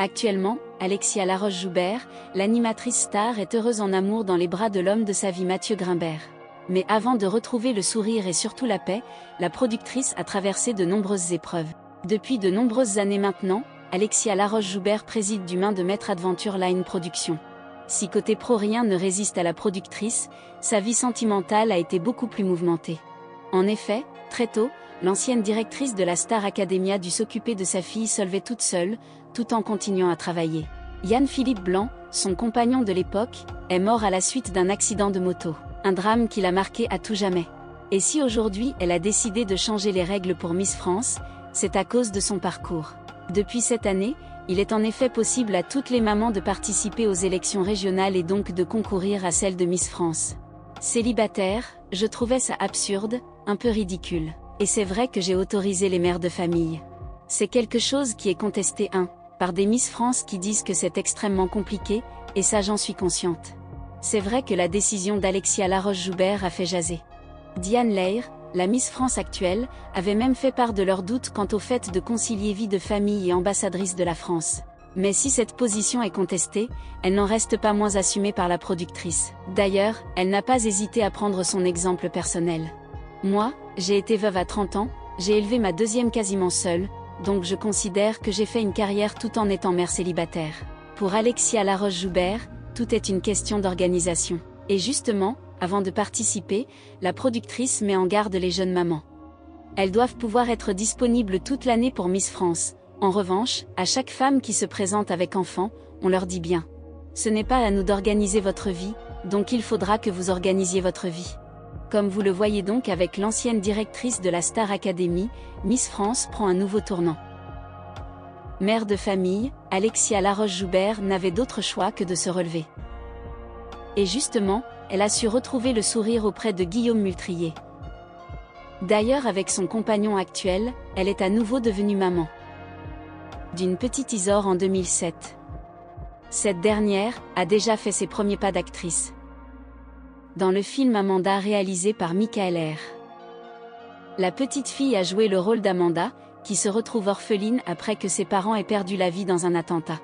Actuellement, Alexia Laroche-Joubert, l'animatrice star, est heureuse en amour dans les bras de l'homme de sa vie, Mathieu Grimbert. Mais avant de retrouver le sourire et surtout la paix, la productrice a traversé de nombreuses épreuves. Depuis de nombreuses années maintenant, Alexia Laroche-Joubert préside du main de Maître Adventure Line Productions. Si côté pro rien ne résiste à la productrice, sa vie sentimentale a été beaucoup plus mouvementée. En effet, très tôt, l'ancienne directrice de la Star Academy a dû s'occuper de sa fille Solveig toute seule, tout en continuant à travailler. Yann-Philippe Blanc, son compagnon de l'époque, est mort à la suite d'un accident de moto, un drame qui l'a marqué à tout jamais. Et si aujourd'hui elle a décidé de changer les règles pour Miss France, c'est à cause de son parcours. Depuis cette année, il est en effet possible à toutes les mamans de participer aux élections régionales et donc de concourir à celles de Miss France. Célibataire, je trouvais ça absurde, un peu ridicule. Et c'est vrai que j'ai autorisé les mères de famille. C'est quelque chose qui est contesté par des Miss France qui disent que c'est extrêmement compliqué, et ça j'en suis consciente. C'est vrai que la décision d'Alexia Laroche-Joubert a fait jaser. Diane Lair, la Miss France actuelle, avait même fait part de leurs doutes quant au fait de concilier vie de famille et ambassadrice de la France. Mais si cette position est contestée, elle n'en reste pas moins assumée par la productrice. D'ailleurs, elle n'a pas hésité à prendre son exemple personnel. Moi, j'ai été veuve à 30 ans, j'ai élevé ma deuxième quasiment seule, donc je considère que j'ai fait une carrière tout en étant mère célibataire. Pour Alexia Laroche-Joubert, tout est une question d'organisation. Et justement, avant de participer, la productrice met en garde les jeunes mamans. Elles doivent pouvoir être disponibles toute l'année pour Miss France. En revanche, à chaque femme qui se présente avec enfant, on leur dit bien. Ce n'est pas à nous d'organiser votre vie, donc il faudra que vous organisiez votre vie. Comme vous le voyez donc avec l'ancienne directrice de la Star Academy, Miss France prend un nouveau tournant. Mère de famille, Alexia Laroche-Joubert n'avait d'autre choix que de se relever. Et justement, elle a su retrouver le sourire auprès de Guillaume Multrier. D'ailleurs, avec son compagnon actuel, elle est à nouveau devenue maman d'une petite Isor en 2007. Cette dernière a déjà fait ses premiers pas d'actrice dans le film Amanda réalisé par Michael R. La petite fille a joué le rôle d'Amanda, qui se retrouve orpheline après que ses parents aient perdu la vie dans un attentat.